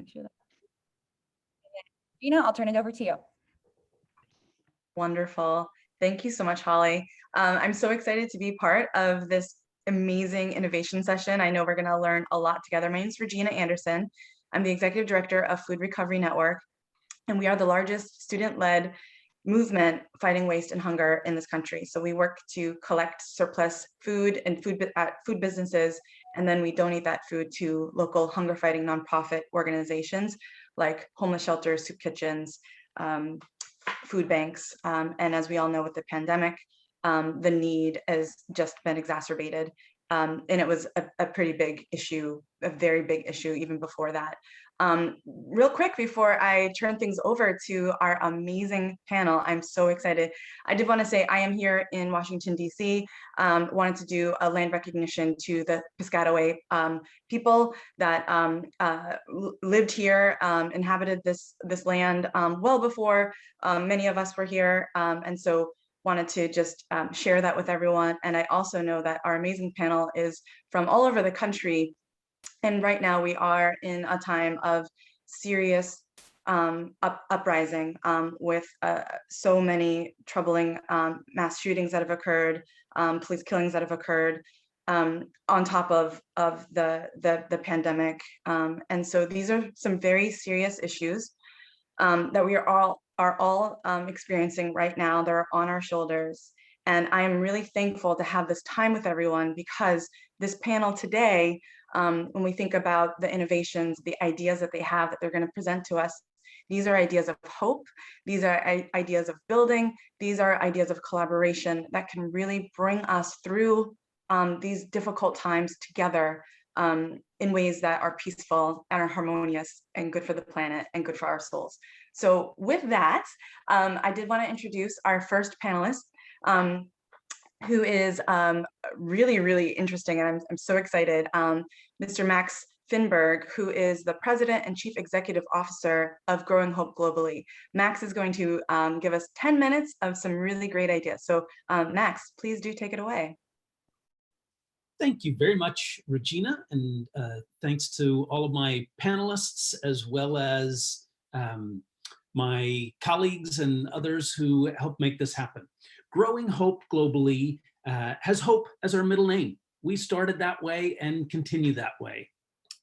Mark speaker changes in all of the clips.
Speaker 1: sure that. Regina, I'll turn it over to you.
Speaker 2: Wonderful. Thank you so much, Holly. I'm so excited to be part of this amazing innovation session. I know we're going to learn a lot together. My name is Regina Anderson. I'm the Executive Director of Food Recovery Network, and we are the largest student-led movement fighting waste and hunger in this country. So we work to collect surplus food and food businesses, and then we donate that food to local hunger fighting nonprofit organizations like homeless shelters, soup kitchens, food banks. And as we all know with the pandemic, the need has just been exacerbated. And it was a pretty big issue, a very big issue even before that. Real quick, before I turn things over to our amazing panel, I'm so excited. I did want to say I am here in Washington, D.C. Wanted to do a land recognition to the Piscataway people that lived here, inhabited this land well before many of us were here. And so wanted to just share that with everyone. And I also know that our amazing panel is from all over the country. And right now we are in a time of serious uprising with so many troubling mass shootings that have occurred, police killings that have occurred on top of the pandemic. And so these are some very serious issues that we are all experiencing right now. They're on our shoulders. And I am really thankful to have this time with everyone, because this panel today, when we think about the innovations, the ideas that they have that they're going to present to us, these are ideas of hope. These are ideas of building. These are ideas of collaboration that can really bring us through these difficult times together in ways that are peaceful and are harmonious and good for the planet and good for our souls. So with that, I did want to introduce our first panelist, who is really, really interesting, and I'm so excited. Mr. Max Finberg, who is the President and Chief Executive Officer of Growing Hope Globally. Max is going to give us 10 minutes of some really great ideas. So Max, please do take it away.
Speaker 3: Thank you very much, Regina, and thanks to all of my panelists, as well as my colleagues and others who help make this happen. Growing Hope Globally has hope as our middle name. We started that way and continue that way.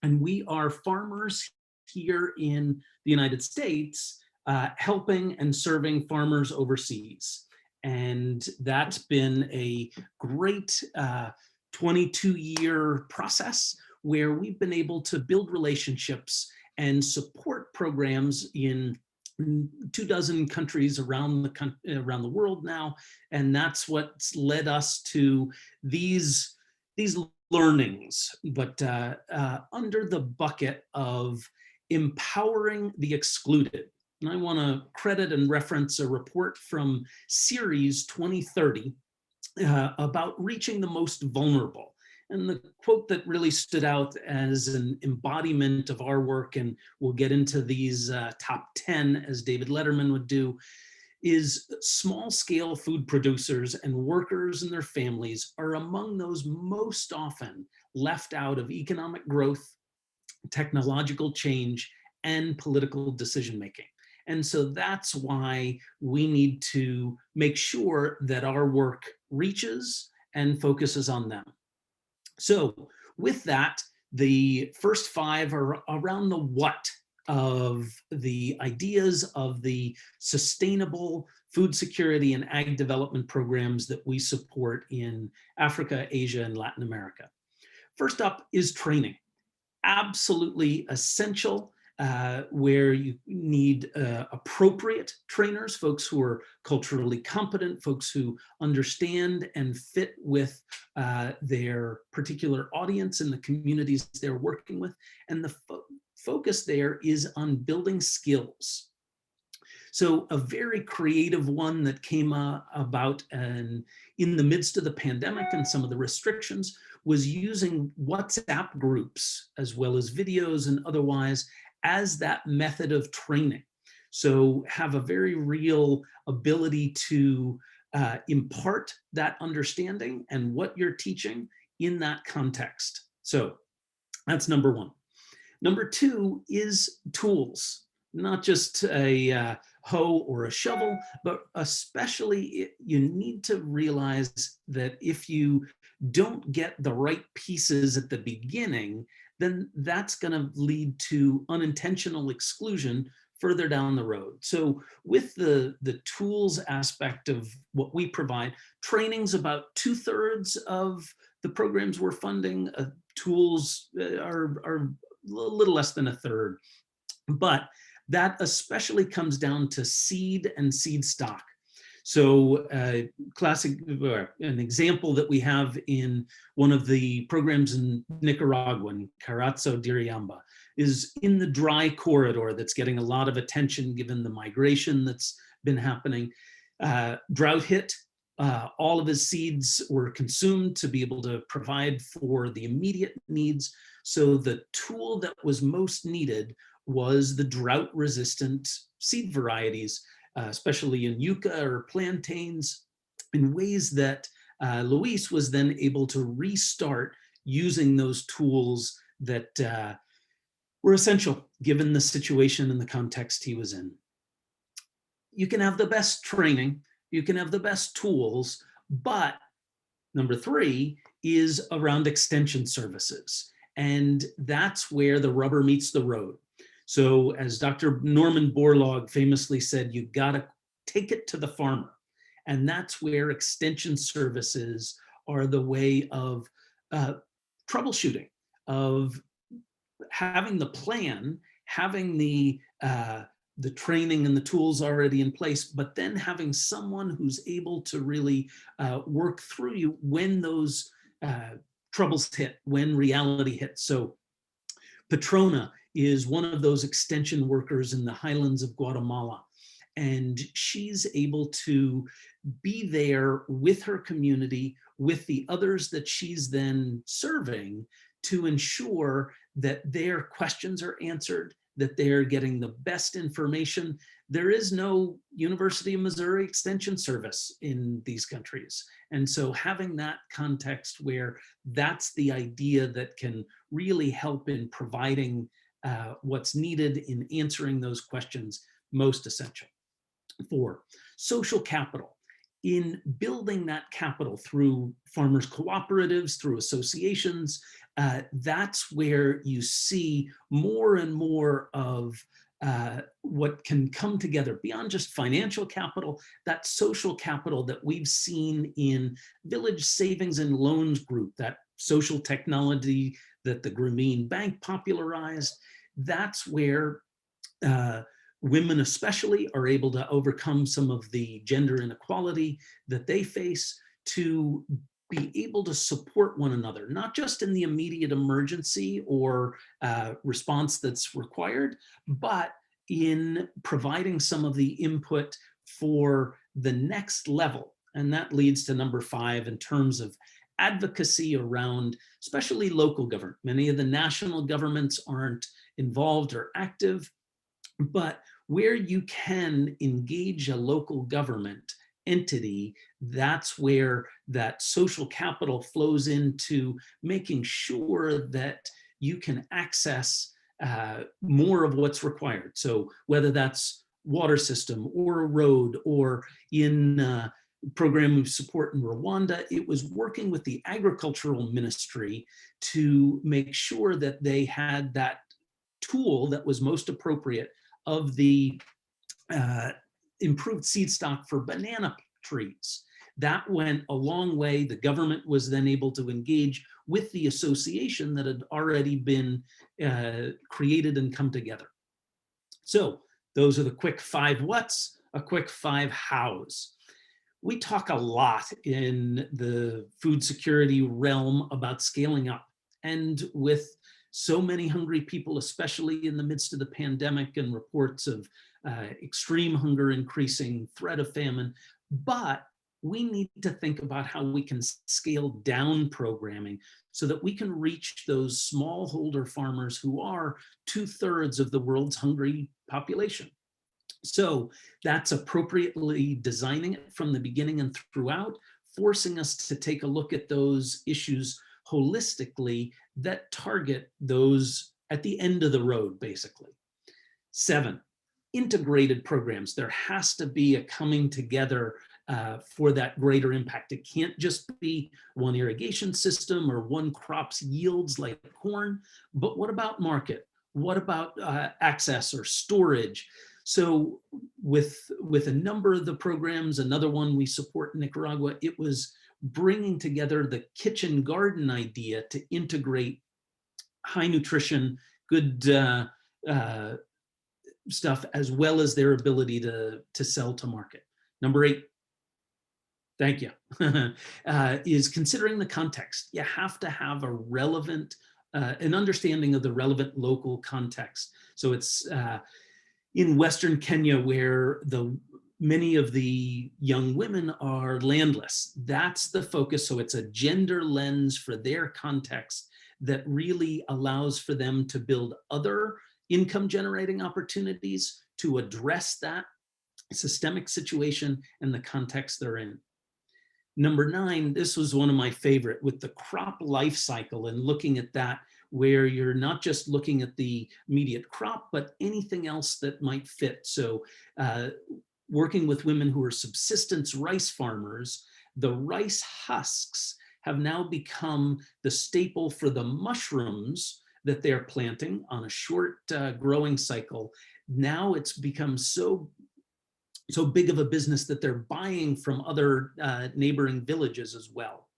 Speaker 3: And we are farmers here in the United States, helping and serving farmers overseas. And that's been a great 22-year process where we've been able to build relationships and support programs in 24 countries around the world now, and that's what's led us to these learnings, but under the bucket of empowering the excluded. And I want to credit and reference a report from Series 2030 about reaching the most vulnerable. And the quote that really stood out as an embodiment of our work, and we'll get into these top 10 as David Letterman would do, is small-scale food producers and workers and their families are among those most often left out of economic growth, technological change, and political decision-making. And so that's why we need to make sure that our work reaches and focuses on them. So with that, the first 5 are around the what of the ideas of the sustainable food security and ag development programs that we support in Africa, Asia, and Latin America. First up is training. Absolutely essential, where you need appropriate trainers, folks who are culturally competent, folks who understand and fit with their particular audience and the communities they're working with. And the focus there is on building skills. So a very creative one that came about in the midst of the pandemic and some of the restrictions was using WhatsApp groups, as well as videos and otherwise, as that method of training. So have a very real ability to impart that understanding and what you're teaching in that context. So that's number 1. Number 2 is tools, not just a hoe or a shovel, but especially you need to realize that if you don't get the right pieces at the beginning, then that's going to lead to unintentional exclusion further down the road. So with the tools aspect of what we provide, training's about 2/3 of the programs we're funding. Tools are a little less than 1/3. But that especially comes down to seed and seed stock. So an example that we have in one of the programs in Nicaragua, in Carazo Diriamba, is in the dry corridor that's getting a lot of attention given the migration that's been happening. Drought hit, all of his seeds were consumed to be able to provide for the immediate needs. So the tool that was most needed was the drought-resistant seed varieties, especially in yucca or plantains, in ways that Luis was then able to restart using those tools that were essential given the situation and the context he was in. You can have the best training, you can have the best tools, but number 3 is around extension services. And that's where the rubber meets the road. So as Dr. Norman Borlaug famously said, you gotta take it to the farmer. And that's where extension services are the way of troubleshooting, of having the plan, having the training and the tools already in place, but then having someone who's able to really work through you when those troubles hit, when reality hits. So Petrona is one of those extension workers in the highlands of Guatemala. And she's able to be there with her community, with the others that she's then serving, to ensure that their questions are answered, that they're getting the best information. There is no University of Missouri Extension Service in these countries. And so having that context where that's the idea that can really help in providing what's needed in answering those questions, most essential. 4, social capital. In building that capital through farmers cooperatives, through associations, that's where you see more and more of what can come together beyond just financial capital, that social capital that we've seen in Village Savings and Loans Group, that social technology that the Grameen Bank popularized. That's where women especially are able to overcome some of the gender inequality that they face, to be able to support one another, not just in the immediate emergency or response that's required, but in providing some of the input for the next level. And that leads to number 5 in terms of advocacy around especially local government. Many of the national governments aren't involved or active, but where you can engage a local government entity, that's where that social capital flows into making sure that you can access more of what's required. So whether that's water system or a road, or in program of support in Rwanda, it was working with the agricultural ministry to make sure that they had that tool that was most appropriate of the improved seed stock for banana trees. That went a long way. The government was then able to engage with the association that had already been created and come together. So those are the quick 5 whats, a quick 5 hows. We talk a lot in the food security realm about scaling up, and with so many hungry people, especially in the midst of the pandemic and reports of extreme hunger, increasing threat of famine. But we need to think about how we can scale down programming so that we can reach those smallholder farmers who are 2/3 of the world's hungry population. So that's appropriately designing it from the beginning and throughout, forcing us to take a look at those issues holistically that target those at the end of the road, basically. 7, integrated programs. There has to be a coming together for that greater impact. It can't just be one irrigation system or one crop's yields like corn, but what about market? What about access or storage? So with a number of the programs, another one we support in Nicaragua, it was bringing together the kitchen garden idea to integrate high nutrition, good stuff, as well as their ability to sell to market. Number 8, thank you, is considering the context. You have to have a relevant, an understanding of the relevant local context. So it's in Western Kenya where many of the young women are landless. That's the focus. So it's a gender lens for their context that really allows for them to build other income generating opportunities to address that systemic situation and the context they're in. Number 9, this was one of my favorite, with the crop life cycle and looking at that, where you're not just looking at the immediate crop, but anything else that might fit. So working with women who are subsistence rice farmers, the rice husks have now become the staple for the mushrooms that they're planting on a short growing cycle. Now it's become so big of a business that they're buying from other neighboring villages as well.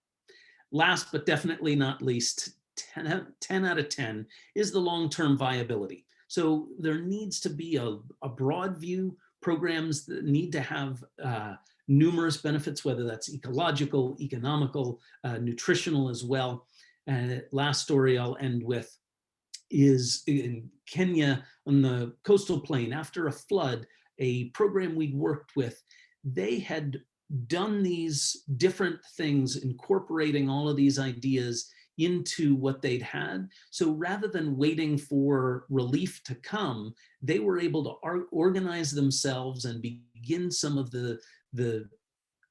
Speaker 3: Last but definitely not least, 10 out of 10 is the long-term viability. So there needs to be a broad view, programs that need to have numerous benefits, whether that's ecological, economical, nutritional as well. And last story I'll end with is in Kenya on the coastal plain after a flood, a program we'd worked with, they had done these different things, incorporating all of these ideas into what they'd had. So rather than waiting for relief to come, they were able to organize themselves and begin some of the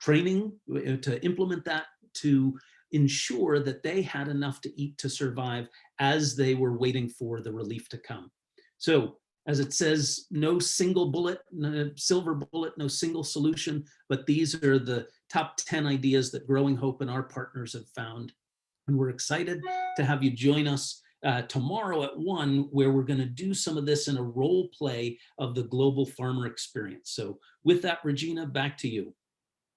Speaker 3: training to implement that, to ensure that they had enough to eat to survive as they were waiting for the relief to come. So as it says, no single bullet, no silver bullet, no single solution, but these are the top 10 ideas that Growing Hope and our partners have found. And we're excited to have you join us tomorrow at 1, where we're going to do some of this in a role play of the global farmer experience. So with that, Regina, back to you.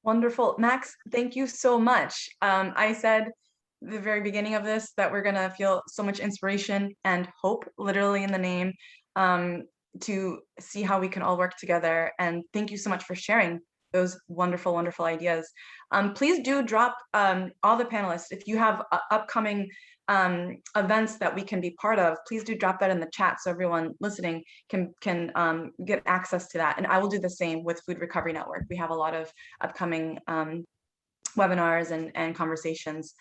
Speaker 2: Wonderful. Max, thank you so much. I said at the very beginning of this that we're going to feel so much inspiration and hope, literally in the name, to see how we can all work together. And thank you so much for sharing those wonderful, wonderful ideas. Please do drop all the panelists. If you have upcoming events that we can be part of, please do drop that in the chat so everyone listening can get access to that. And I will do the same with Food Recovery Network. We have a lot of upcoming webinars and conversations.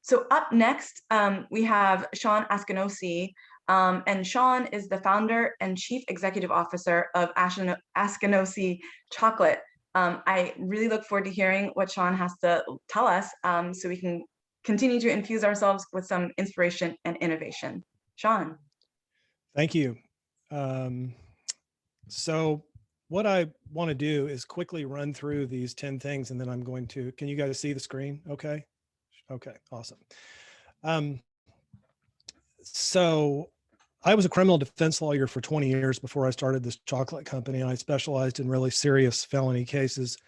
Speaker 2: So up next, we have Shawn Askinosie. And Shawn is the founder and chief executive officer of Askinosie Chocolate. I really look forward to hearing what Shawn has to tell us so we can continue to infuse ourselves with some inspiration and innovation. Shawn.
Speaker 4: Thank you. So what I want to do is quickly run through these 10 things, and then I'm going to, can you guys see the screen? Okay. Okay, awesome. So I was a criminal defense lawyer for 20 years before I started this chocolate company. I specialized in really serious felony cases.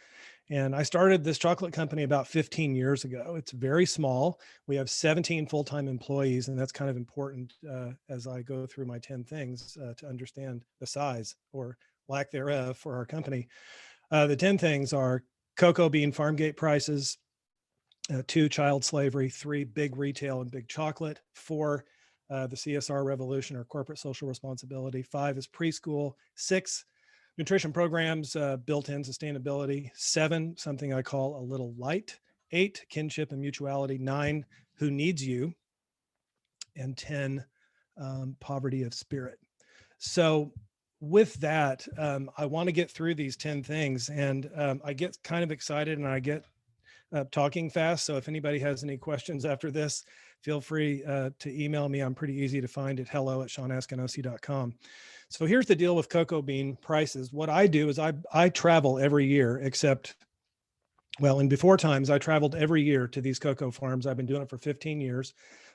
Speaker 4: And I started this chocolate company about 15 years ago. It's very small. We have 17 full-time employees, and that's kind of important as I go through my 10 things to understand the size or lack thereof for our company. The 10 things are cocoa bean farm gate prices, 2, child slavery, 3, big retail and big chocolate, 4, the CSR revolution or corporate social responsibility, 5 is preschool, 6, nutrition programs, built-in sustainability, 7, something I call a little light, 8, kinship and mutuality, 9, who needs you, and 10, poverty of spirit. So with that, I want to get through these 10 things, and I get kind of excited and I get talking fast. So if anybody has any questions after this, feel free to email me. I'm pretty easy to find at hello@ShawnAskinosie.com. So here's the deal with cocoa bean prices. What I do is I travel every year, except, well, in before times, I traveled every year to these cocoa farms. I've been doing it for 15 years.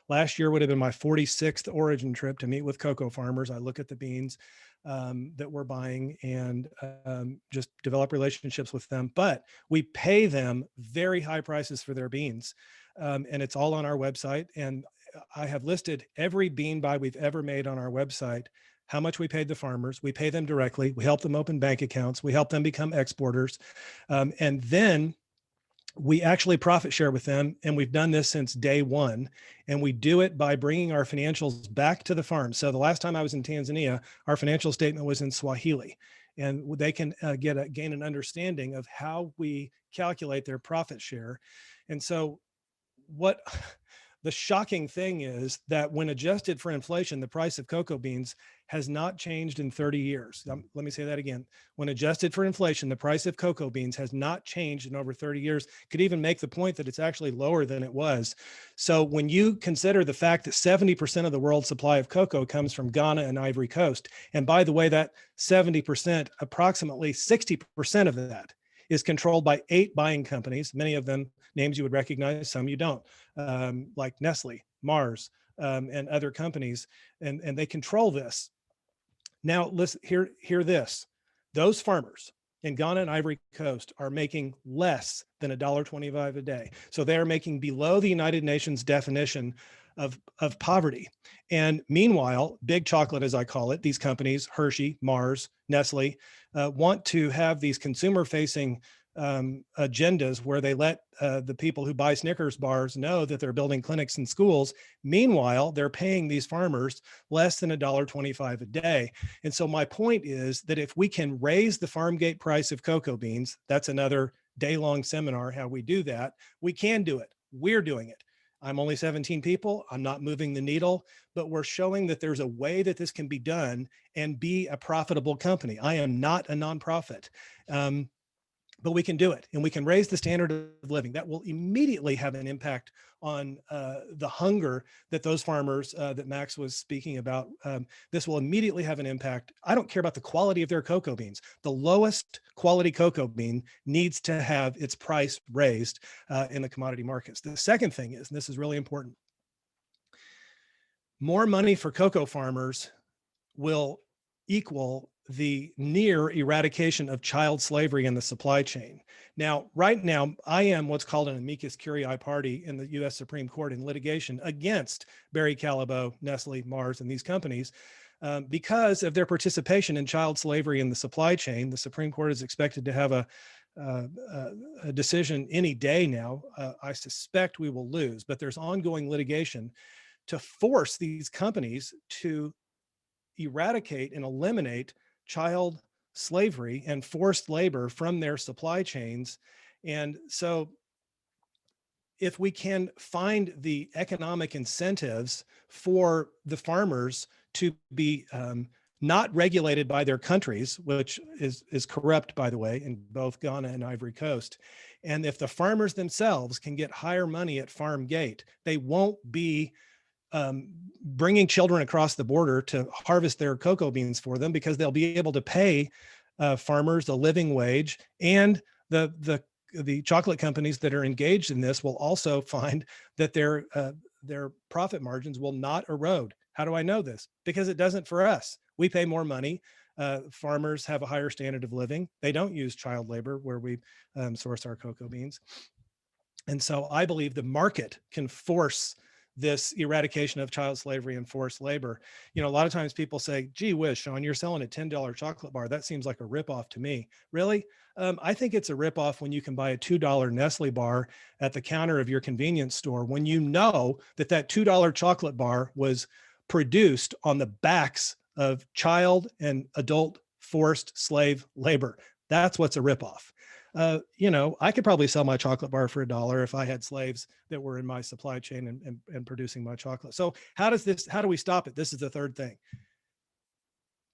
Speaker 4: Last year would have been my 46th origin trip to meet with cocoa farmers. I look at the beans that we're buying and just develop relationships with them. But we pay them very high prices for their beans. And it's all on our website. And I have listed every bean buy we've ever made on our website, how much we paid the farmers. We pay them directly. We help them open bank accounts. We help them become exporters. And then we actually profit share with them. And we've done this since day one. And we do it by bringing our financials back to the farm. So the last time I was in Tanzania, our financial statement was in Swahili. And they can gain an understanding of how we calculate their profit share. And so what the shocking thing is that when adjusted for inflation, the price of cocoa beans has not changed in 30 years. Let me say that again. When adjusted for inflation, the price of cocoa beans has not changed in over 30 years. Could even make the point that it's actually lower than it was. So when you consider the fact that 70% of the world's supply of cocoa comes from Ghana and Ivory Coast, and by the way, that 70%, approximately 60% of that is controlled by 8 buying companies, many of them names you would recognize, some you don't, like Nestle, Mars, and other companies, and they control this. Now, listen, hear this. Those farmers in Ghana and Ivory Coast are making less than $1.25 a day. So they are making below the United Nations definition of poverty. And meanwhile, big chocolate, as I call it, these companies, Hershey, Mars, Nestle, want to have these consumer-facing agendas where they let the people who buy Snickers bars know that they're building clinics and schools. Meanwhile, they're paying these farmers less than $1.25 a day. And so my point is that if we can raise the farm gate price of cocoa beans, that's another day-long seminar, how we do that. We can do it. We're doing it. I'm only 17 people. I'm not moving the needle, but we're showing that there's a way that this can be done and be a profitable company. I am not a nonprofit. But we can do it, and we can raise the standard of living. That will immediately have an impact on the hunger that those farmers that Max was speaking about. This will immediately have an impact. I don't care about the quality of their cocoa beans. The lowest quality cocoa bean needs to have its price raised in the commodity markets. The second thing is, and this is really important, more money for cocoa farmers will equal the near eradication of child slavery in the supply chain. Now, right now, I am what's called an amicus curiae party in the US Supreme Court in litigation against Barry Callebaut, Nestle, Mars, and these companies because of their participation in child slavery in the supply chain. The Supreme Court is expected to have a decision any day now. I suspect we will lose, but there's ongoing litigation to force these companies to eradicate and eliminate child slavery and forced labor from their supply chains. And so if we can find the economic incentives for the farmers to be not regulated by their countries, which is corrupt, by the way, in both Ghana and Ivory Coast. And if the farmers themselves can get higher money at farm gate, they won't be bringing children across the border to harvest their cocoa beans for them, because they'll be able to pay farmers a living wage. And the chocolate companies that are engaged in this will also find that their profit margins will not erode. How do I know this? Because it doesn't for us. We pay more money. Farmers have a higher standard of living. They don't use child labor where we source our cocoa beans. And so I believe the market can force this eradication of child slavery and forced labor. You know, a lot of times people say, gee whiz, Shawn, you're selling a $10 chocolate bar. That seems like a ripoff to me. Really? I think it's a ripoff when you can buy a $2 Nestle bar at the counter of your convenience store, when you know that that $2 chocolate bar was produced on the backs of child and adult forced slave labor. That's what's a ripoff. You know, I could probably sell my chocolate bar for $1 if I had slaves that were in my supply chain and producing my chocolate. So how do we stop it? This is the third thing.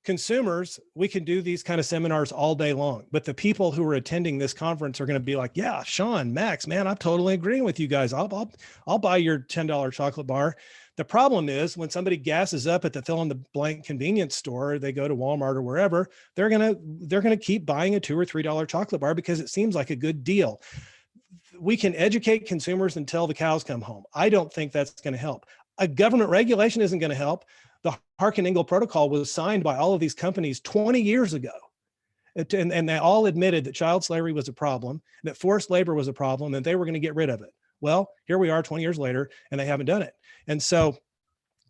Speaker 4: Consumers, we can do these kind of seminars all day long, but the people who are attending this conference are going to be like, yeah, Shawn, Max, man, I'm totally agreeing with you guys. I'll buy your $10 chocolate bar. The problem is when somebody gasses up at the fill in the blank convenience store, they go to Walmart or wherever, they're gonna keep buying a $2 or $3 chocolate bar because it seems like a good deal. We can educate consumers until the cows come home. I don't think that's going to help. A government regulation isn't going to help. The Harkin-Engel Protocol was signed by all of these companies 20 years ago. And they all admitted that child slavery was a problem, that forced labor was a problem, and they were going to get rid of it. Well, here we are 20 years later, and they haven't done it. And so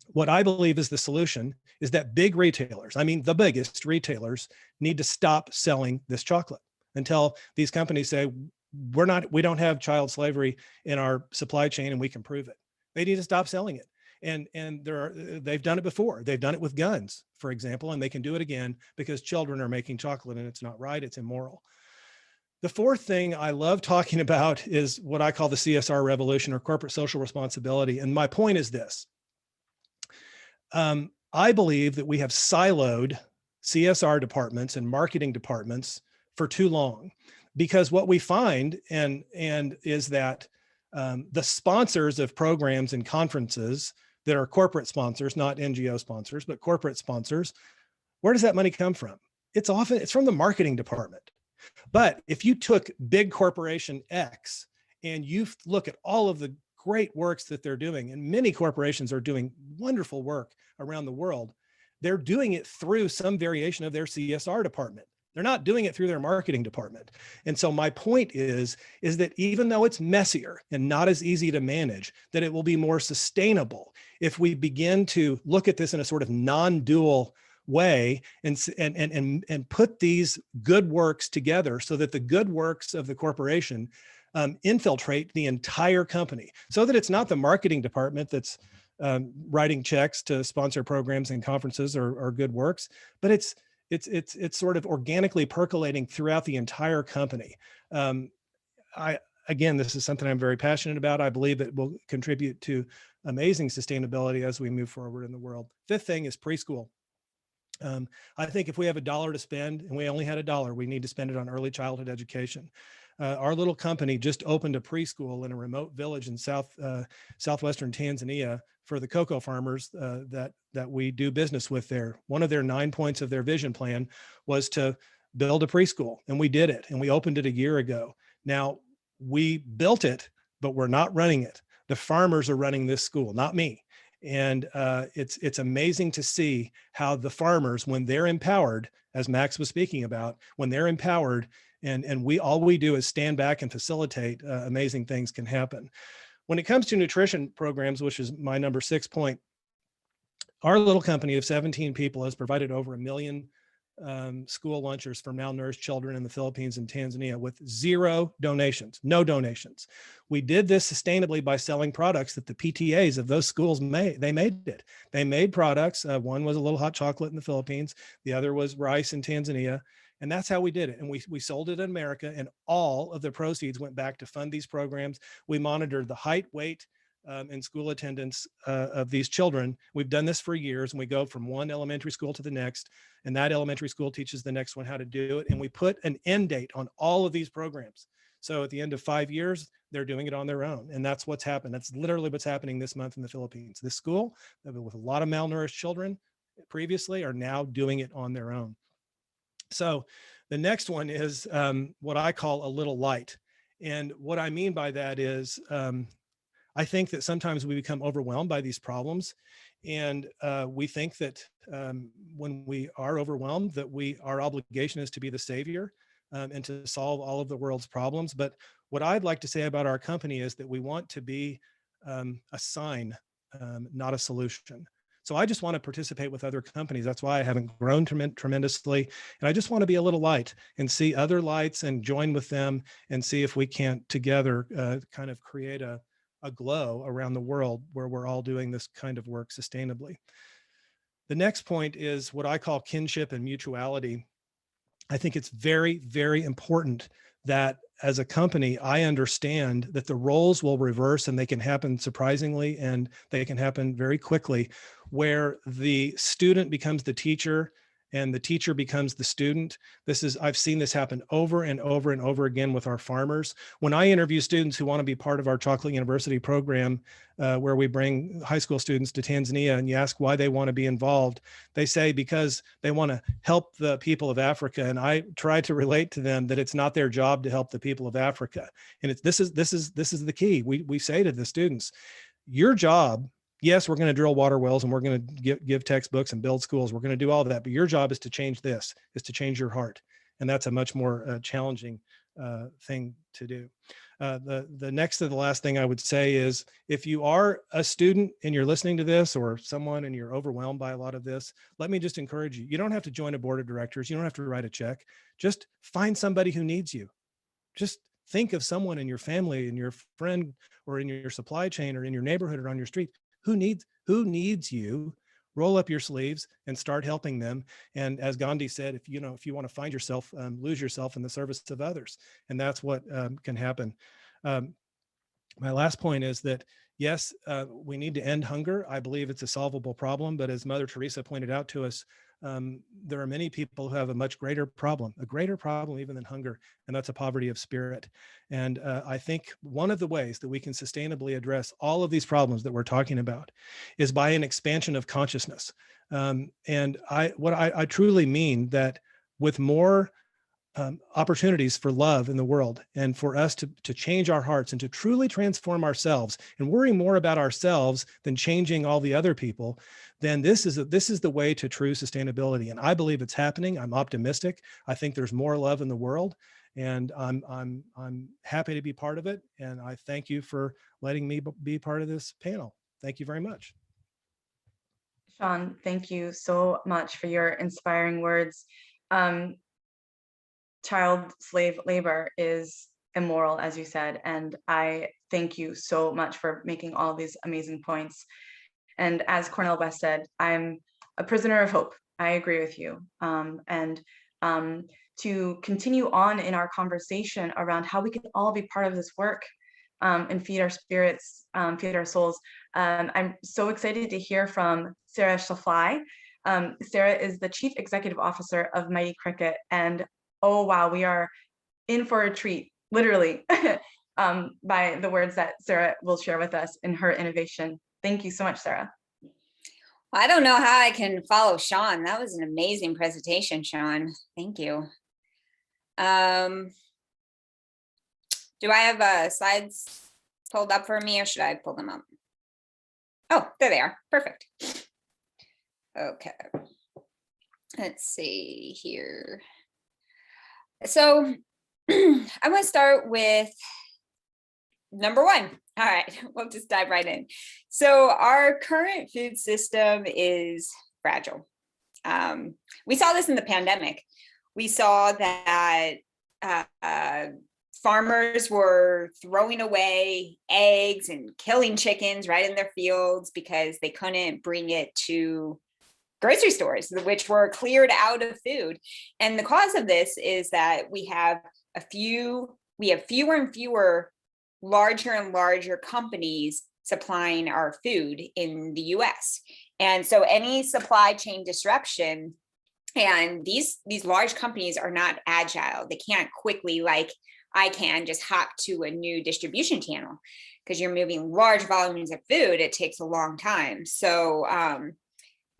Speaker 4: what I believe is the solution is that big retailers, I mean, the biggest retailers, need to stop selling this chocolate until these companies say, we don't have child slavery in our supply chain and we can prove it. They need to stop selling it. And they've done it before. They've done it with guns, for example, and they can do it again because children are making chocolate and it's not right, it's immoral. The fourth thing I love talking about is what I call the CSR revolution, or corporate social responsibility. And my point is this. I believe that we have siloed CSR departments and marketing departments for too long, because what we find and is that the sponsors of programs and conferences that are corporate sponsors, not NGO sponsors, but corporate sponsors, where does that money come from? It's from the marketing department. But if you took big corporation X and you look at all of the great works that they're doing, and many corporations are doing wonderful work around the world, they're doing it through some variation of their CSR department. They're not doing it through their marketing department. And so my point is that even though it's messier and not as easy to manage, that it will be more sustainable if we begin to look at this in a sort of non-dual way and put these good works together so that the good works of the corporation infiltrate the entire company, so that it's not the marketing department that's writing checks to sponsor programs and conferences or good works, but it's sort of organically percolating throughout the entire company. Again, this is something I'm very passionate about. I believe it will contribute to amazing sustainability as we move forward in the world. Fifth thing is preschool. I think if we have $1 to spend and we only had $1, we need to spend it on early childhood education. Our little company just opened a preschool in a remote village in southwestern Tanzania for the cocoa farmers that we do business with there. One of their 9 points of their vision plan was to build a preschool, and we did it, and we opened it a year ago. Now, we built it, but we're not running it. The farmers are running this school, not me. And it's amazing to see how the farmers, when they're empowered, as Max was speaking about, when they're empowered, and all we do is stand back and facilitate, amazing things can happen. When it comes to nutrition programs, which is my number 6 point, our little company of 17 people has provided over 1 million school lunches for malnourished children in the Philippines and Tanzania with no donations. We did this sustainably by selling products that the PTAs of those schools made. They made it. They made products. One was a little hot chocolate in the Philippines. The other was rice in Tanzania. And that's how we did it. And we sold it in America, and all of the proceeds went back to fund these programs. We monitored the height, weight, and school attendance of these children. We've done this for years, and we go from one elementary school to the next, and that elementary school teaches the next one how to do it. And we put an end date on all of these programs. So at the end of 5 years, they're doing it on their own. And that's what's happened. That's literally what's happening this month in the Philippines. This school, with a lot of malnourished children previously, are now doing it on their own. So the next one is what I call a little light. And what I mean by that is I think that sometimes we become overwhelmed by these problems. And we think that when we are overwhelmed, that our obligation is to be the savior and to solve all of the world's problems. But what I'd like to say about our company is that we want to be a sign, not a solution. So I just want to participate with other companies. That's why I haven't grown tremendously. And I just want to be a little light and see other lights and join with them and see if we can't together kind of create a glow around the world where we're all doing this kind of work sustainably. The next point is what I call kinship and mutuality. I think it's very, very important that as a company, I understand that the roles will reverse, and they can happen surprisingly, and they can happen very quickly, where the student becomes the teacher and the teacher becomes the student. I've seen this happen over and over and over again with our farmers. When I interview students who want to be part of our Chocolate University program, where we bring high school students to Tanzania, and you ask why they want to be involved, they say because they want to help the people of Africa. And I try to relate to them that it's not their job to help the people of Africa. And this is the key. We say to the students, your job, yes, we're going to drill water wells and we're going to give textbooks and build schools. We're going to do all that. But your job is to change this, is to change your heart. And that's a much more challenging thing to do. The next to the last thing I would say is, if you are a student and you're listening to this, or someone and you're overwhelmed by a lot of this, let me just encourage you. You don't have to join a board of directors. You don't have to write a check. Just find somebody who needs you. Just think of someone in your family, in your friend, or in your supply chain, or in your neighborhood, or on your street who needs you. Roll up your sleeves and start helping them. And as Gandhi said, if you want to find yourself, lose yourself in the service of others. And that's what can happen. My last point is that, yes, we need to end hunger. I believe it's a solvable problem, but as Mother Teresa pointed out to us, there are many people who have a much greater problem even than hunger, and that's a poverty of spirit. And I think one of the ways that we can sustainably address all of these problems that we're talking about is by an expansion of consciousness. And I truly mean that with more opportunities for love in the world, and for us to change our hearts and to truly transform ourselves, and worry more about ourselves than changing all the other people, then this is the way to true sustainability. And I believe it's happening. I'm optimistic. I think there's more love in the world, and I'm happy to be part of it. And I thank you for letting me be part of this panel. Thank you very much.
Speaker 2: Shawn, thank you so much for your inspiring words. Child slave labor is immoral, as you said, and I thank you so much for making all these amazing points. And as Cornel West said, I'm a prisoner of hope. I agree with you. To continue on in our conversation around how we can all be part of this work, and feed our spirits, feed our souls. I'm so excited to hear from Sarah Schlafly. Sarah is the Chief Executive Officer of Mighty Cricket, and oh wow, we are in for a treat, literally, by the words that Sarah will share with us in her innovation. Thank you so much, Sarah.
Speaker 5: Well, I don't know how I can follow Shawn. That was an amazing presentation, Shawn. Thank you. Do I have slides pulled up for me, or should I pull them up? Oh, there they are. Perfect. Okay. Let's see here. So I want to start with number one. All right, we'll just dive right in. So our current food system is fragile. We saw this in the pandemic. We saw that farmers were throwing away eggs and killing chickens right in their fields because they couldn't bring it to grocery stores, which were cleared out of food. And the cause of this is that we have fewer and fewer larger and larger companies supplying our food in the US. And so any supply chain disruption, and these large companies are not agile. They can't quickly, like I can, just hop to a new distribution channel, because you're moving large volumes of food. It takes a long time. So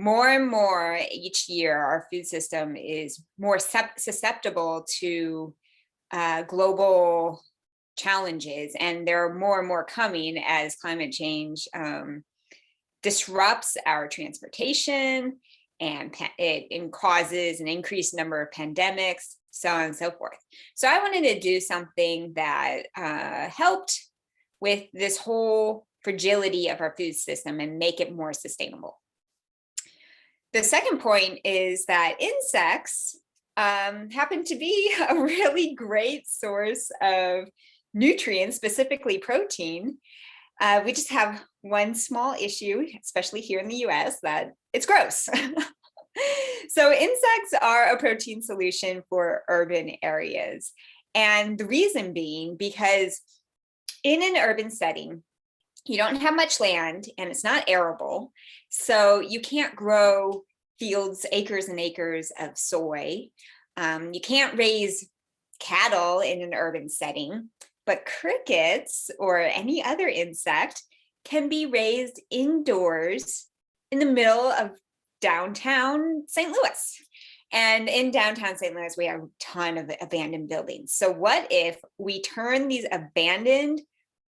Speaker 5: more and more each year, our food system is more susceptible to global challenges, and there are more and more coming as climate change disrupts our transportation, and it causes an increased number of pandemics, so on and so forth. So I wanted to do something that helped with this whole fragility of our food system and make it more sustainable. The second point is that insects happen to be a really great source of nutrients, specifically protein. We just have one small issue, especially here in the US, that it's gross. So insects are a protein solution for urban areas. And the reason being, because in an urban setting, you don't have much land and it's not arable. So you can't grow fields, acres and acres of soy. You can't raise cattle in an urban setting, but crickets or any other insect can be raised indoors in the middle of downtown St. Louis. And in downtown St. Louis, we have a ton of abandoned buildings. So what if we turn these abandoned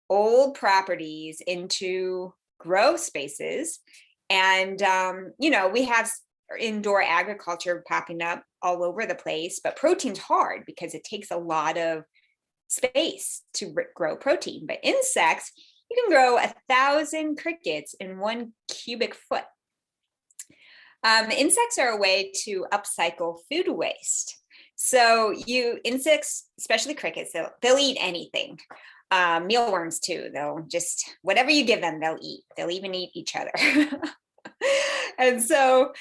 Speaker 5: old properties into grow spaces? And, we have indoor agriculture popping up all over the place, but protein's hard because it takes a lot of space to grow protein. But insects, you can grow 1,000 crickets in 1 cubic foot. Insects are a way to upcycle food waste. So insects, especially crickets, they'll eat anything. Mealworms too, they'll just, whatever you give them, they'll eat. They'll even eat each other. And so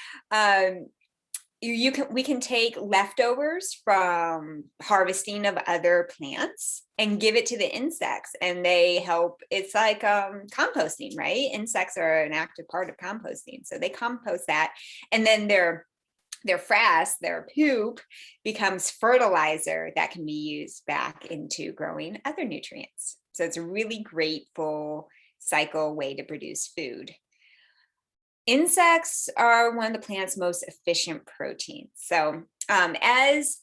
Speaker 5: we can take leftovers from harvesting of other plants and give it to the insects, and they help. It's like composting, right? Insects are an active part of composting, so they compost that, and then their frass, their poop, becomes fertilizer that can be used back into growing other nutrients. So it's a really great full cycle way to produce food. Insects are one of the plant's most efficient proteins. So as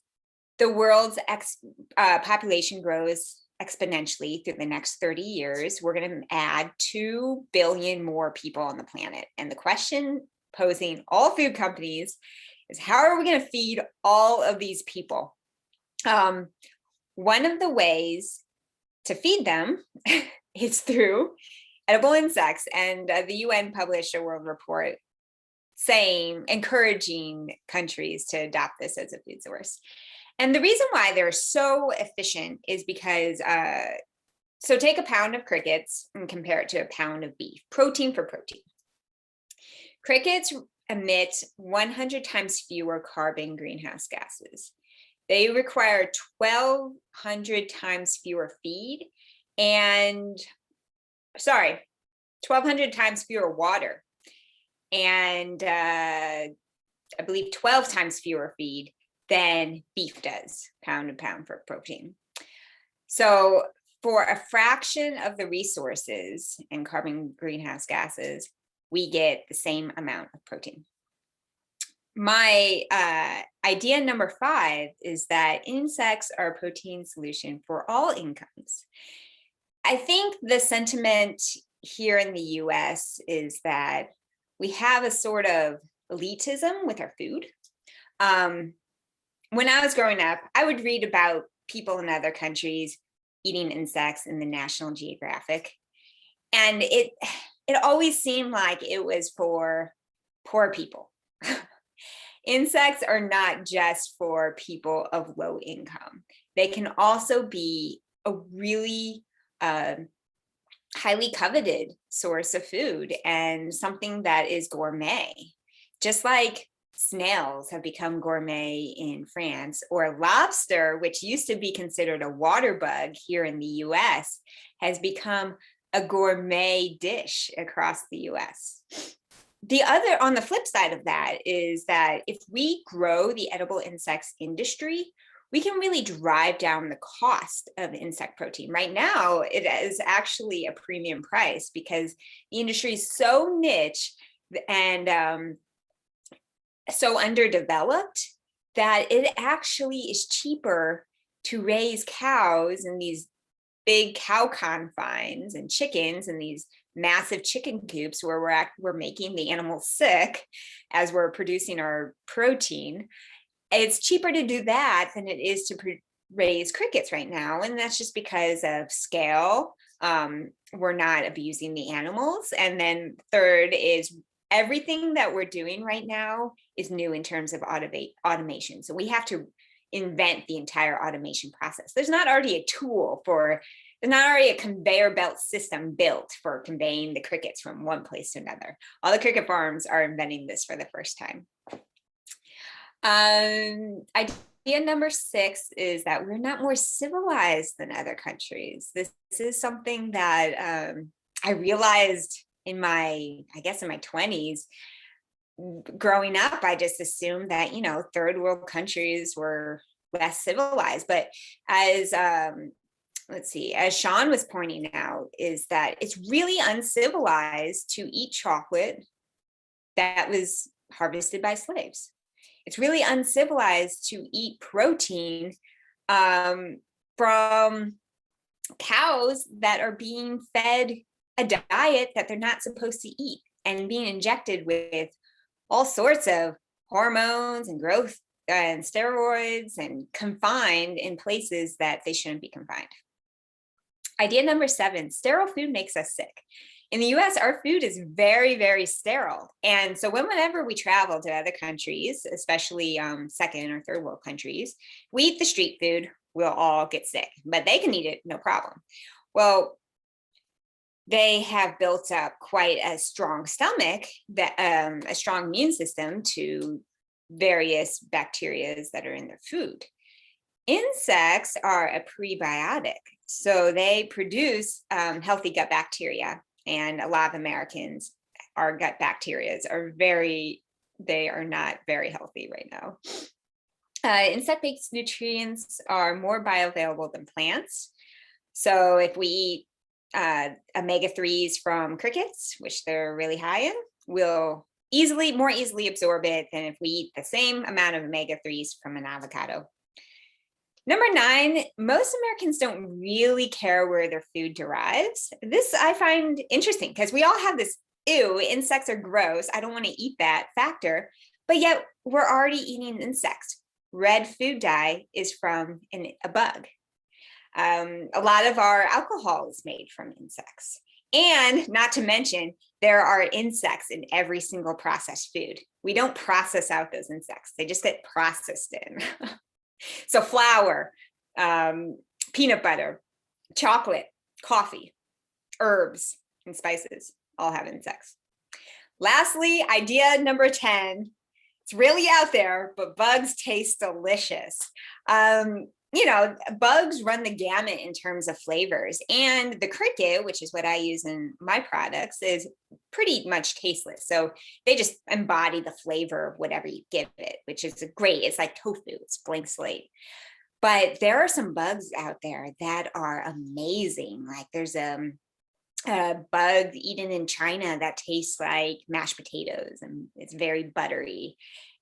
Speaker 5: the world's population grows exponentially through the next 30 years, we're going to add 2 billion more people on the planet. And the question posing all food companies is, how are we going to feed all of these people? One of the ways to feed them is through edible insects, and the UN published a world report encouraging countries to adopt this as a food source. And the reason why they're so efficient is because, so take a pound of crickets and compare it to a pound of beef, protein for protein. Crickets emit 100 times fewer carbon greenhouse gases. They require 1,200 times fewer feed and 1,200 times fewer water, and I believe 12 times fewer feed than beef does, pound to pound for protein. So for a fraction of the resources and carbon greenhouse gases, we get the same amount of protein. My idea number 5 is that insects are a protein solution for all incomes. I think the sentiment here in the US is that we have a sort of elitism with our food. When I was growing up, I would read about people in other countries eating insects in the National Geographic. And it always seemed like it was for poor people. Insects are not just for people of low income. They can also be a really highly coveted source of food and something that is gourmet, just like snails have become gourmet in France, or lobster, which used to be considered a water bug here in the US, has become a gourmet dish across the US. On the flip side of that is that if we grow the edible insects industry, we can really drive down the cost of insect protein. Right now, it is actually a premium price because the industry is so niche and so underdeveloped that it actually is cheaper to raise cows in these big cow confines and chickens in these massive chicken coops where we're making the animals sick as we're producing our protein. It's cheaper to do that than it is to raise crickets right now. And that's just because of scale. We're not abusing the animals. And then third is everything that we're doing right now is new in terms of automation. So we have to invent the entire automation process. There's not already a conveyor belt system built for conveying the crickets from one place to another. All the cricket farms are inventing this for the first time. Idea number 6 is that we're not more civilized than other countries. This is something that I realized in my 20s. growing up, I just assumed that, you know, third world countries were less civilized. But as let's see, as Shawn was pointing out, is that it's really uncivilized to eat chocolate that was harvested by slaves. It's really uncivilized to eat protein from cows that are being fed a diet that they're not supposed to eat and being injected with all sorts of hormones and growth and steroids and confined in places that they shouldn't be confined. Idea number 7, sterile food makes us sick. In the US, our food is very, very sterile. And so whenever we travel to other countries, especially second or third world countries, we eat the street food, we'll all get sick, but they can eat it, no problem. Well, they have built up quite a strong stomach, that a strong immune system to various bacteria that are in their food. Insects are a prebiotic, so they produce healthy gut bacteria, and a lot of Americans, our gut bacteria they are not very healthy right now. Insect-based nutrients are more bioavailable than plants. So if we eat omega-3s from crickets, which they're really high in, we'll more easily absorb it than if we eat the same amount of omega-3s from an avocado. Number 9, most Americans don't really care where their food derives. This I find interesting because we all have this, ew, insects are gross, I don't want to eat that factor, but yet we're already eating insects. Red food dye is from a bug. A lot of our alcohol is made from insects. And not to mention, there are insects in every single processed food. We don't process out those insects, they just get processed in. So flour, peanut butter, chocolate, coffee, herbs, and spices all have insects. Lastly, idea number 10. It's really out there, but bugs taste delicious. You know, bugs run the gamut in terms of flavors, and the cricket, which is what I use in my products, is pretty much tasteless. So they just embody the flavor of whatever you give it, which is great. It's like tofu, it's blank slate. But there are some bugs out there that are amazing. Like there's a bug eaten in China that tastes like mashed potatoes and it's very buttery.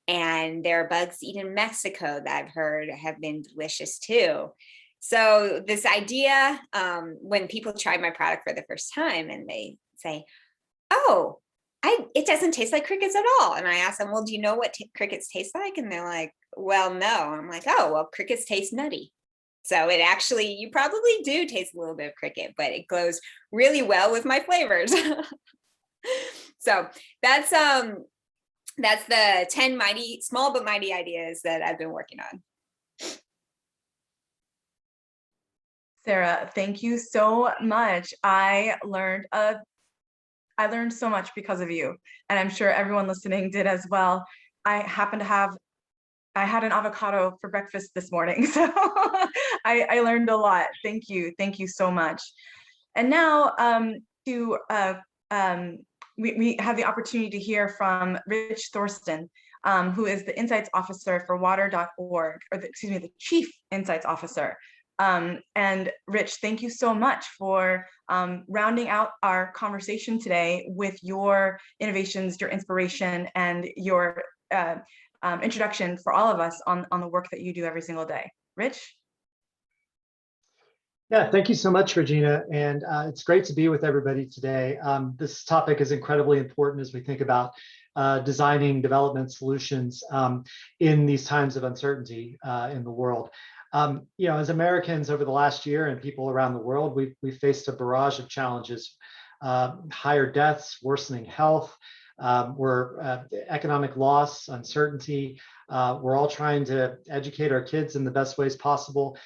Speaker 5: And there are bugs eaten in Mexico that I've heard have been delicious too. So this idea, when people try my product for the first time and they say, oh, it doesn't taste like crickets at all. And I ask them, well, do you know what crickets taste like? And they're like, well, no. I'm like, oh, well, crickets taste nutty. So it actually, you probably do taste a little bit of cricket, but it goes really well with my flavors. So that's the 10 small but mighty ideas that I've been working on.
Speaker 2: Sarah, thank you so much. I learned so much because of you, and I'm sure everyone listening did as well. I had an avocado for breakfast this morning, so I learned a lot. Thank you so much. And now we have the opportunity to hear from Rich Thorsten, who is the Insights Officer for water.org, or the Chief Insights Officer. And Rich, thank you so much for rounding out our conversation today with your innovations, your inspiration, and your introduction for all of us on the work that you do every single day. Rich?
Speaker 6: Yeah, thank you so much, Regina. And it's great to be with everybody today. This topic is incredibly important as we think about designing development solutions in these times of uncertainty in the world. You know, as Americans over the last year and people around the world, we've faced a barrage of challenges, higher deaths, worsening health, economic loss, uncertainty. We're all trying to educate our kids in the best ways possible.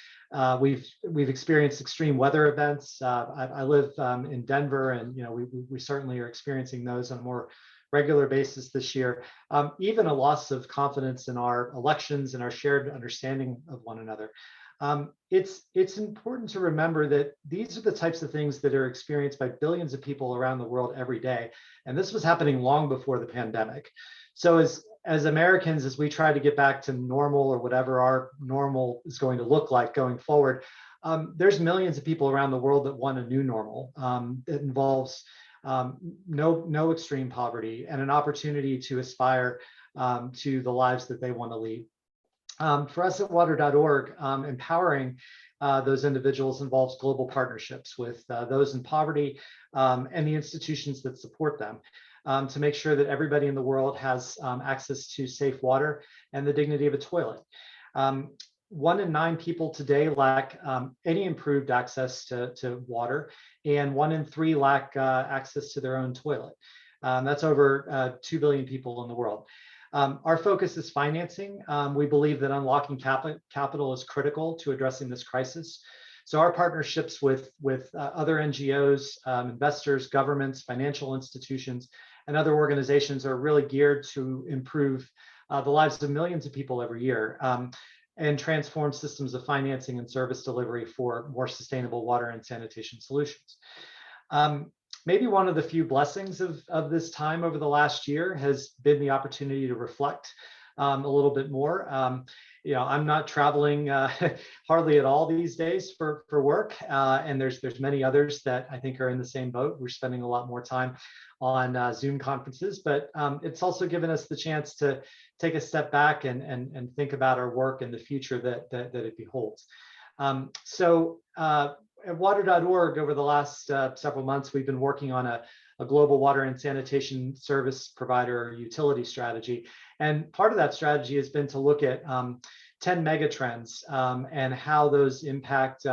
Speaker 6: We've experienced extreme weather events. I live in Denver, and you know we certainly are experiencing those on a more regular basis this year, even a loss of confidence in our elections and our shared understanding of one another. It's important to remember that these are the types of things that are experienced by billions of people around the world every day. And this was happening long before the pandemic. So as Americans, as we try to get back to normal or whatever our normal is going to look like going forward, there's millions of people around the world that want a new normal that involves no extreme poverty and an opportunity to aspire to the lives that they want to lead. For us at water.org, empowering those individuals involves global partnerships with those in poverty and the institutions that support them to make sure that everybody in the world has access to safe water and the dignity of a toilet. 1 in 9 people today lack any improved access to water, and 1 in 3 lack access to their own toilet. That's over 2 billion people in the world. Our focus is financing. We believe that unlocking capital is critical to addressing this crisis. So our partnerships with other NGOs, investors, governments, financial institutions, and other organizations are really geared to improve the lives of millions of people every year and transform systems of financing and service delivery for more sustainable water and sanitation solutions. Maybe one of the few blessings of this time over the last year has been the opportunity to reflect a little bit more. I'm not traveling hardly at all these days for work, and there's many others that I think are in the same boat. We're spending a lot more time on Zoom conferences, but it's also given us the chance to take a step back and think about our work and the future that it beholds. At water.org, over the last several months, we've been working on a global water and sanitation service provider utility strategy. And part of that strategy has been to look at 10 megatrends and how those impact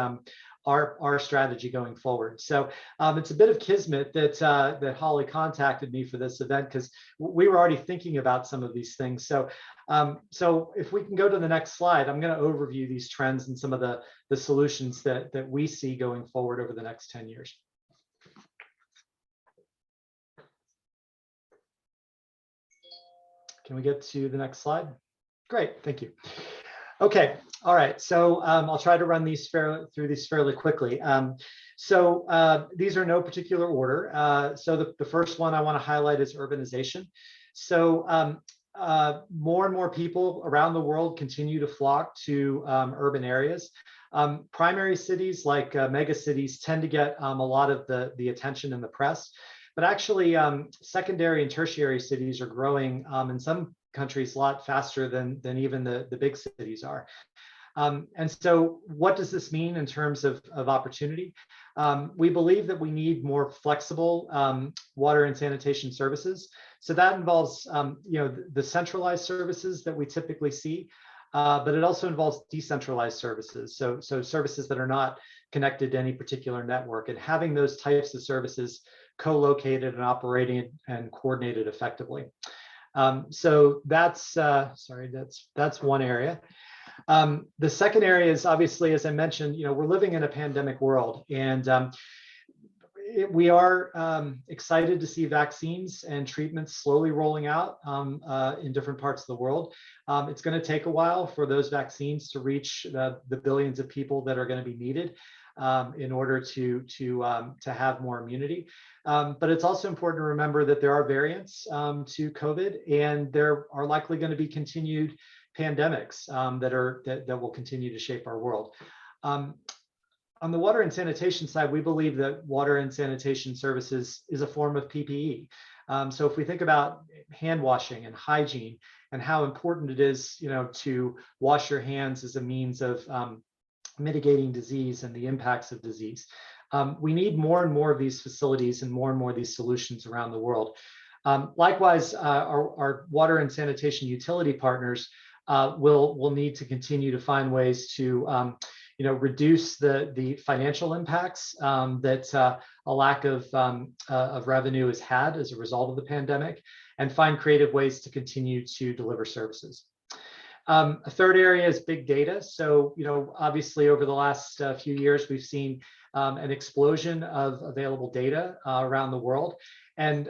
Speaker 6: our strategy going forward. So it's a bit of kismet that Holly contacted me for this event, because we were already thinking about some of these things. So if we can go to the next slide, I'm going to overview these trends and some of the solutions that we see going forward over the next 10 years. Can we get to the next slide? Great, thank you. Okay, all right, so I'll try to run these through these fairly quickly. These are no particular order. So the first one I want to highlight is urbanization. So more and more people around the world continue to flock to urban areas. Primary cities like mega cities tend to get a lot of the attention in the press, but actually secondary and tertiary cities are growing in some countries a lot faster than even the big cities are. And so what does this mean in terms of opportunity? We believe that we need more flexible water and sanitation services. So that involves the centralized services that we typically see, but it also involves decentralized services. So services that are not connected to any particular network, and having those types of services co-located and operating and coordinated effectively. So that's one area. The second area is obviously, as I mentioned, we're living in a pandemic world, and we are excited to see vaccines and treatments slowly rolling out in different parts of the world. It's going to take a while for those vaccines to reach the billions of people that are going to be needed in order to have more immunity. But it's also important to remember that there are variants to COVID, and there are likely going to be continued pandemics that will continue to shape our world. On the water and sanitation side, we believe that water and sanitation services is a form of PPE. So if we think about hand washing and hygiene and how important it is, to wash your hands as a means of mitigating disease and the impacts of disease, we need more and more of these facilities and more of these solutions around the world. Likewise, our water and sanitation utility partners will need to continue to find ways to reduce the financial impacts that a lack of revenue has had as a result of the pandemic, and find creative ways to continue to deliver services. A third area is big data. So, obviously over the last few years, we've seen an explosion of available data around the world. And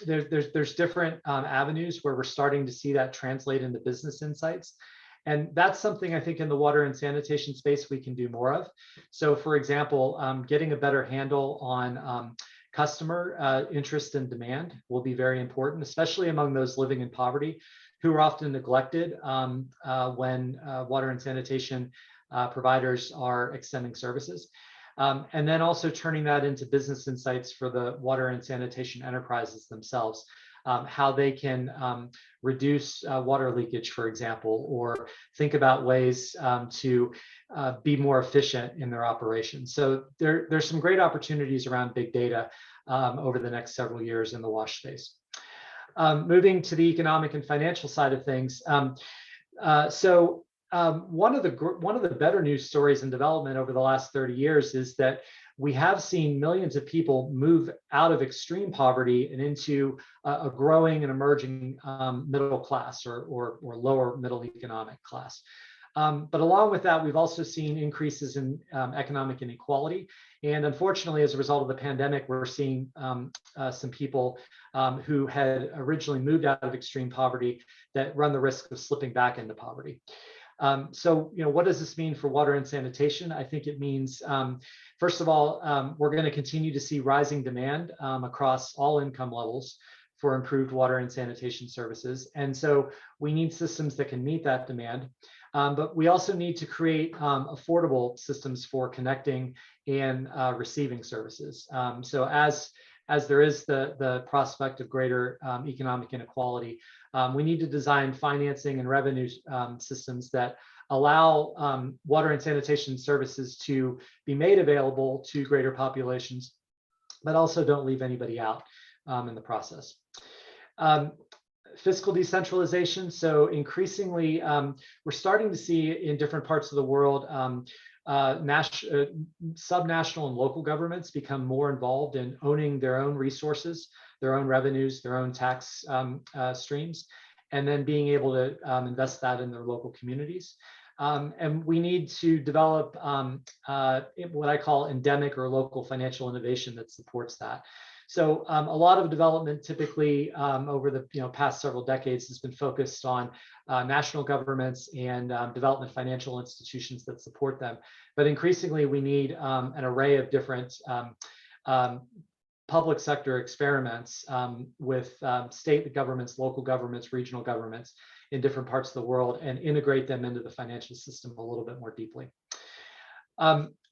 Speaker 6: there's different avenues where we're starting to see that translate into business insights. And that's something I think in the water and sanitation space we can do more of. So for example, getting a better handle on customer interest and demand will be very important, especially among those living in poverty who are often neglected when water and sanitation providers are extending services. And then also turning that into business insights for the water and sanitation enterprises themselves, how they can reduce water leakage, for example, or think about ways to be more efficient in their operations. So there's some great opportunities around big data over the next several years in the WASH space. Moving to the economic and financial side of things. One of the better news stories in development over the last 30 years is that we have seen millions of people move out of extreme poverty and into a growing and emerging middle class or lower middle economic class. But along with that, we've also seen increases in economic inequality. And unfortunately, as a result of the pandemic, we're seeing some people who had originally moved out of extreme poverty that run the risk of slipping back into poverty. So, what does this mean for water and sanitation? I think it means, first of all, we're going to continue to see rising demand across all income levels for improved water and sanitation services. And so we need systems that can meet that demand. But we also need to create affordable systems for connecting and receiving services. So as there is the prospect of greater economic inequality, we need to design financing and revenue systems that allow water and sanitation services to be made available to greater populations, but also don't leave anybody out in the process. Fiscal decentralization. So increasingly, we're starting to see in different parts of the world, subnational and local governments become more involved in owning their own resources, their own revenues, their own tax streams, and then being able to invest that in their local communities. And we need to develop what I call endemic or local financial innovation that supports that. So a lot of development typically over the past several decades has been focused on national governments and development financial institutions that support them. But increasingly, we need an array of different public sector experiments with state governments, local governments, regional governments in different parts of the world and integrate them into the financial system a little bit more deeply.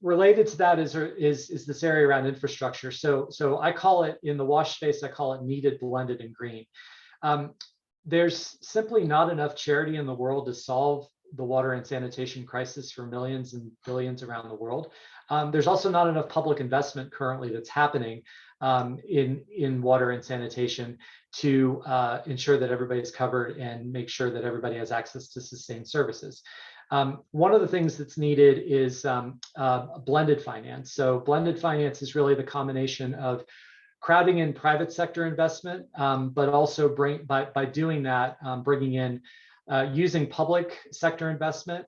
Speaker 6: Related to that is this area around infrastructure. So I call it, in the WASH space, I call it needed, blended, and green. There's simply not enough charity in the world to solve the water and sanitation crisis for millions and billions around the world. There's also not enough public investment currently that's happening in water and sanitation to ensure that everybody's covered and make sure that everybody has access to sustained services. One of the things that's needed is blended finance. So blended finance is really the combination of crowding in private sector investment, but also by doing that, bringing in using public sector investment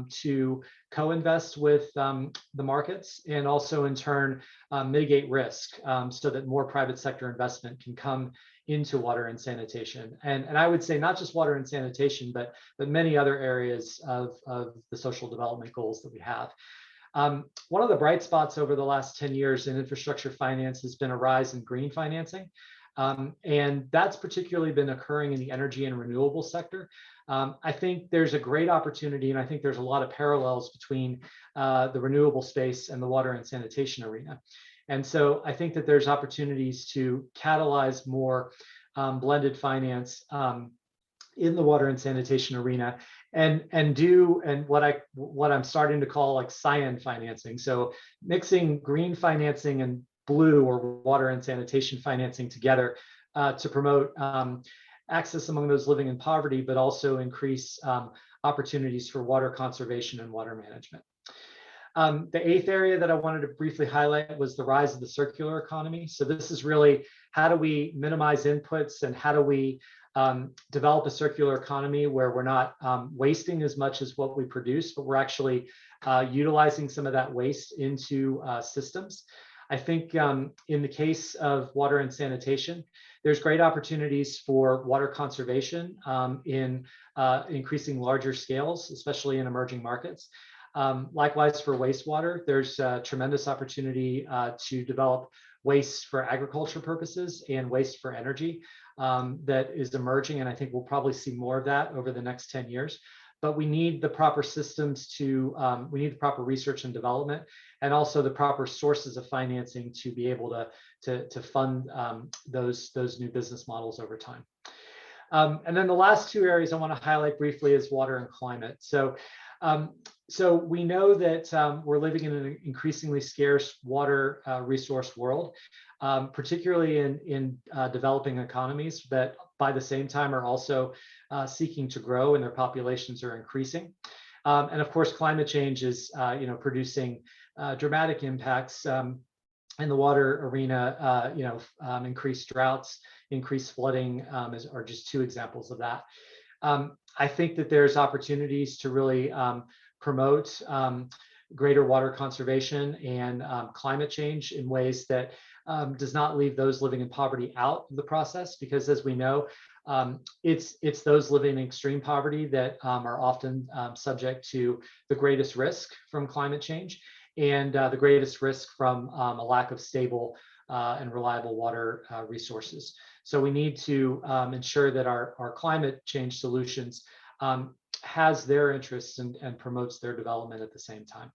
Speaker 6: to co-invest with the markets, and also in turn mitigate risk so that more private sector investment can come into water and sanitation. And I would say not just water and sanitation, but many other areas of the social development goals that we have. One of the bright spots over the last 10 years in infrastructure finance has been a rise in green financing. And that's particularly been occurring in the energy and renewable sector. I think there's a great opportunity, and I think there's a lot of parallels between the renewable space and the water and sanitation arena. And so I think that there's opportunities to catalyze more blended finance in the water and sanitation arena, and what I'm starting to call like cyan financing. So mixing green financing and blue or water and sanitation financing together to promote access among those living in poverty, but also increase opportunities for water conservation and water management. The eighth area that I wanted to briefly highlight was the rise of the circular economy. So this is really, how do we minimize inputs and how do we develop a circular economy where we're not wasting as much as what we produce, but we're actually utilizing some of that waste into systems. I think in the case of water and sanitation, there's great opportunities for water conservation in increasing larger scales, especially in emerging markets. Likewise, for wastewater, there's a tremendous opportunity to develop waste for agriculture purposes and waste for energy that is emerging. And I think we'll probably see more of that over the next 10 years. But we need the proper systems to, we need the proper research and development, and also the proper sources of financing to be able to fund those new business models over time. And then the last two areas I want to highlight briefly is water and climate. So we know that we're living in an increasingly scarce water resource world, particularly in developing economies that by the same time are also seeking to grow and their populations are increasing. And of course, climate change is producing dramatic impacts in the water arena. Increased droughts, increased flooding are just two examples of that. I think that there's opportunities to really promote greater water conservation and climate change in ways that does not leave those living in poverty out of the process, because as we know, it's those living in extreme poverty that are often subject to the greatest risk from climate change and the greatest risk from a lack of stable and reliable water resources. So we need to ensure that our climate change solutions has their interests and promotes their development at the same time.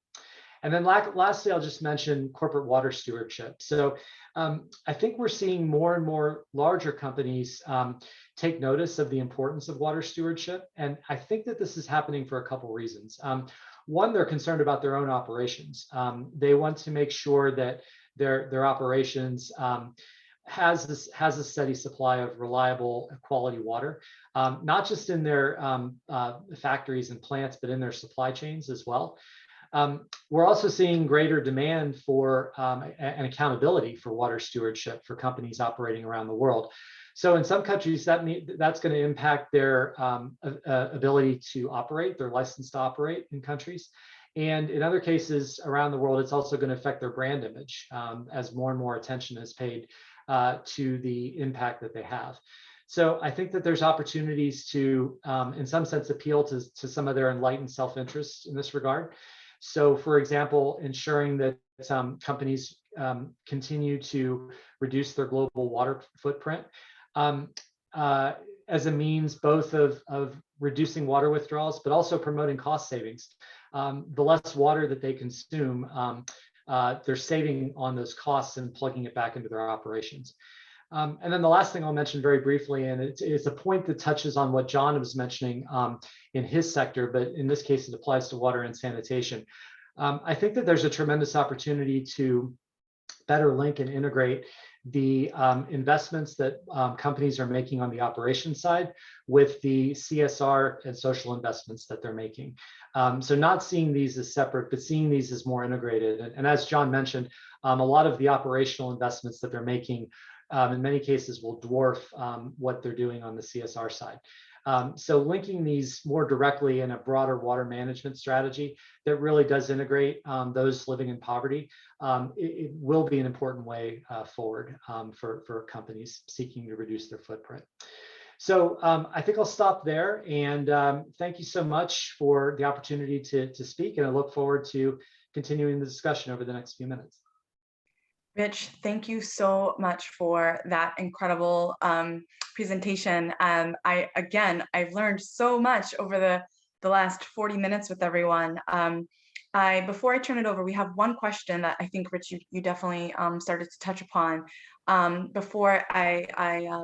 Speaker 6: And then lastly, I'll just mention corporate water stewardship. So I think we're seeing more and more larger companies take notice of the importance of water stewardship. And I think that this is happening for a couple reasons. One, they're concerned about their own operations. They want to make sure that their operations has a steady supply of reliable quality water, not just in their factories and plants, but in their supply chains as well. We're also seeing greater demand for and accountability for water stewardship for companies operating around the world. So in some countries, that's going to impact their ability to operate, their license to operate in countries. And in other cases around the world, it's also going to affect their brand image as more and more attention is paid to the impact that they have. So I think that there's opportunities to, in some sense, appeal to some of their enlightened self-interest in this regard. So, for example, ensuring that companies continue to reduce their global water footprint as a means both of reducing water withdrawals, but also promoting cost savings. The less water that they consume, they're saving on those costs and plugging it back into their operations. And then the last thing I'll mention very briefly, and it's a point that touches on what John was mentioning in his sector, but in this case, it applies to water and sanitation. I think that there's a tremendous opportunity to better link and integrate the investments that companies are making on the operations side with the CSR and social investments that they're making. So not seeing these as separate, but seeing these as more integrated. And as John mentioned, a lot of the operational investments that they're making in many cases will dwarf what they're doing on the CSR side. So linking these more directly in a broader water management strategy that really does integrate those living in poverty, it will be an important way forward for companies seeking to reduce their footprint. So I think I'll stop there, and thank you so much for the opportunity to speak, and I look forward to continuing the discussion over the next few minutes.
Speaker 2: Rich, thank you so much for that incredible presentation. I've learned so much over the last 40 minutes with everyone. Before I turn it over, we have one question that I think, Rich, you definitely started to touch upon. Before I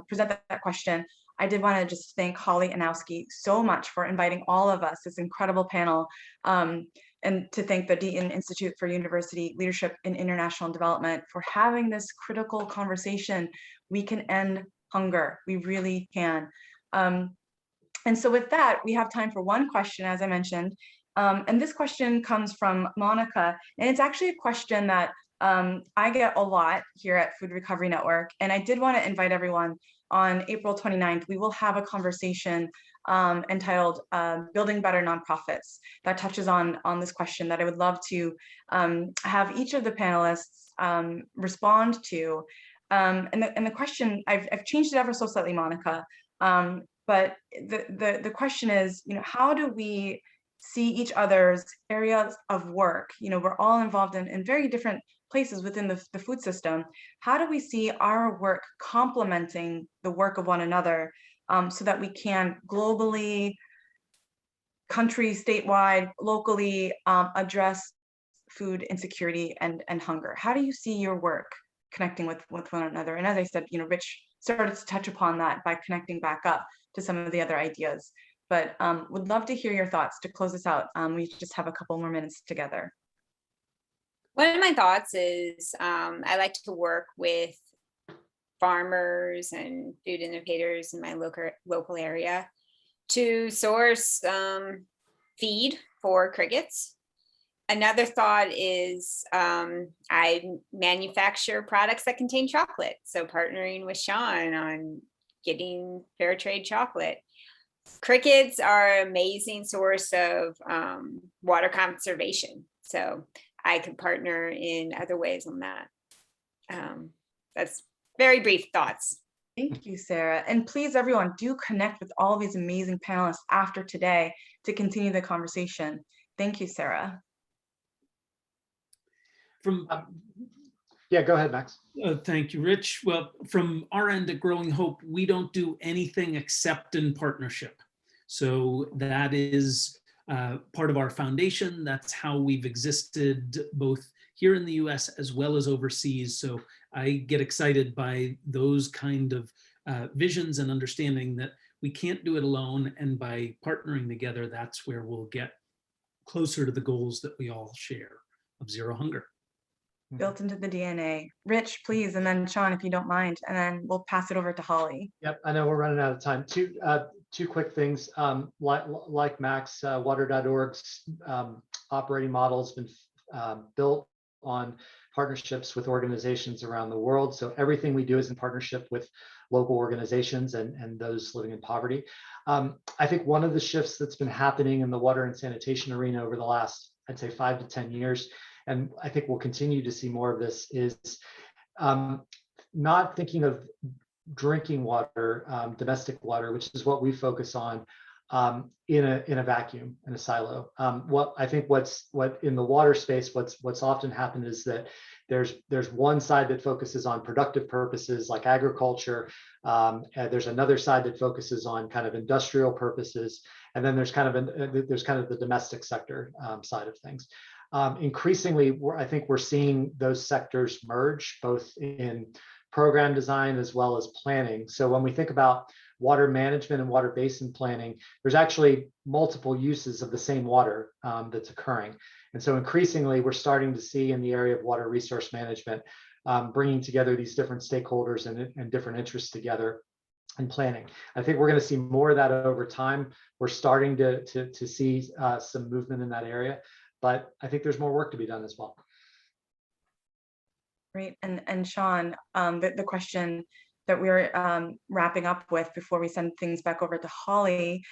Speaker 2: present that question, I did want to just thank Holly Askinosie so much for inviting all of us, this incredible panel, and to thank the Deaton Institute for University Leadership in International Development for having this critical conversation. We can end hunger, we really can. And so with that, we have time for one question, as I mentioned. And this question comes from Monica, and it's actually a question that I get a lot here at Food Recovery Network. And I did want to invite everyone on April 29th, we will have a conversation entitled Building Better Nonprofits, that touches on this question that I would love to have each of the panelists respond to. And the question, I've changed it ever so slightly, Monica, but the question is, how do we see each other's areas of work? We're all involved in very different places within the food system. How do we see our work complementing the work of one another, so that we can globally, country, statewide, locally address food insecurity and hunger? How do you see your work connecting with one another? And as I said, Rich started to touch upon that by connecting back up to some of the other ideas. But would love to hear your thoughts to close this out. We just have a couple more minutes together.
Speaker 5: One of my thoughts is I like to work with farmers and food innovators in my local area to source feed for crickets. Another thought is I manufacture products that contain chocolate. So partnering with Shawn on getting fair trade chocolate. Crickets are an amazing source of water conservation. So I could partner in other ways on that. That's very brief thoughts.
Speaker 2: Thank you, Sarah. And please, everyone, do connect with all these amazing panelists after today to continue the conversation. Thank you, Sarah.
Speaker 6: Yeah, go ahead, Max.
Speaker 3: Thank you, Rich. Well, from our end at Growing Hope, we don't do anything except in partnership. So that is part of our foundation. That's how we've existed both here in the US as well as overseas. So I get excited by those kind of visions and understanding that we can't do it alone. And by partnering together, that's where we'll get closer to the goals that we all share of zero hunger.
Speaker 2: Built into the DNA. Rich, please, and then Shawn, if you don't mind, and then we'll pass it over to Holly.
Speaker 6: Yep, I know we're running out of time. Two quick things. Like Max, water.org's operating model has been built on partnerships with organizations around the world. So everything we do is in partnership with local organizations and those living in poverty. I think one of the shifts that's been happening in the water and sanitation arena over the last, I'd say 5 to 10 years, and I think we'll continue to see more of this, is not thinking of drinking water, domestic water, which is what we focus on, in a vacuum, in a silo. What in the water space, what's often happened is that there's one side that focuses on productive purposes like agriculture. There's another side that focuses on kind of industrial purposes, and then there's kind of the domestic sector side of things. Increasingly, I think we're seeing those sectors merge, both in program design as well as planning. So when we think about water management and water basin planning, there's actually multiple uses of the same water that's occurring. And so increasingly, we're starting to see in the area of water resource management, bringing together these different stakeholders and different interests together and planning. I think we're going to see more of that over time. We're starting to see some movement in that area, but I think there's more work to be done as well.
Speaker 2: Great. And Shawn, the question that we're wrapping up with before we send things back over to Holly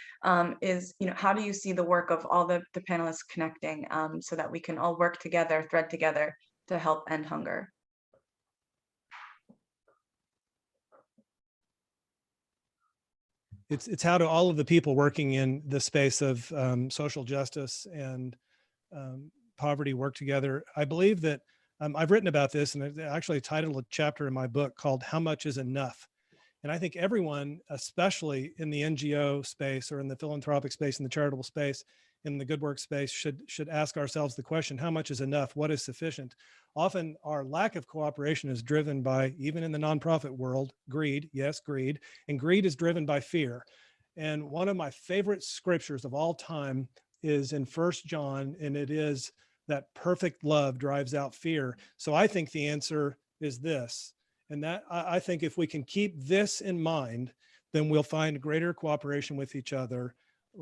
Speaker 2: is, how do you see the work of all the panelists connecting so that we can all work together, thread together to help end hunger?
Speaker 4: It's how do all of the people working in the space of social justice and poverty work together. I believe that I've written about this, and I actually titled a chapter in my book called "How Much is Enough?" And I think everyone, especially in the NGO space or in the philanthropic space, in the charitable space, in the good work space, should ask ourselves the question, how much is enough? What is sufficient? Often our lack of cooperation is driven by, even in the nonprofit world, greed. Yes, greed. And greed is driven by fear. And one of my favorite scriptures of all time is in 1 John, and it is that perfect love drives out fear. So I think the answer is this. And that I think if we can keep this in mind, then we'll find greater cooperation with each other.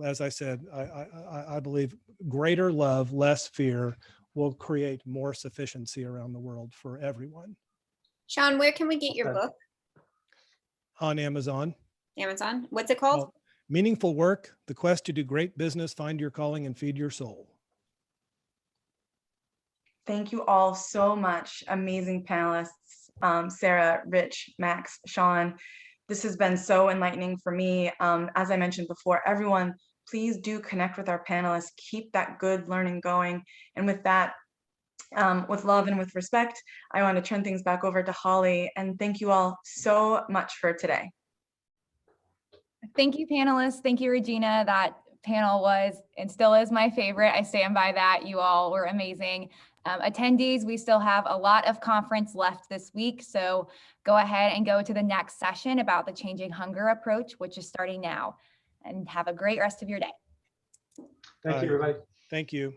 Speaker 4: As I said, I believe greater love, less fear will create more sufficiency around the world for everyone.
Speaker 5: Shawn, where can we get your book?
Speaker 4: On Amazon.
Speaker 5: Amazon. What's it called?
Speaker 4: Meaningful work, the quest to do great business, find your calling, and feed your soul.
Speaker 2: Thank you all so much, amazing panelists, Sarah, Rich, Max, Shawn. This has been so enlightening for me. As I mentioned before, everyone, please do connect with our panelists, keep that good learning going. And with that, with love and with respect, I want to turn things back over to Holly, and thank you all so much for today.
Speaker 1: Thank you, panelists. Thank you, Regina. That panel was and still is my favorite. I stand by that. You all were amazing. Attendees, we still have a lot of conference left this week, so go ahead and go to the next session about the changing hunger approach, which is starting now. And have a great rest of your day.
Speaker 6: Thank you, everybody.
Speaker 4: Thank you.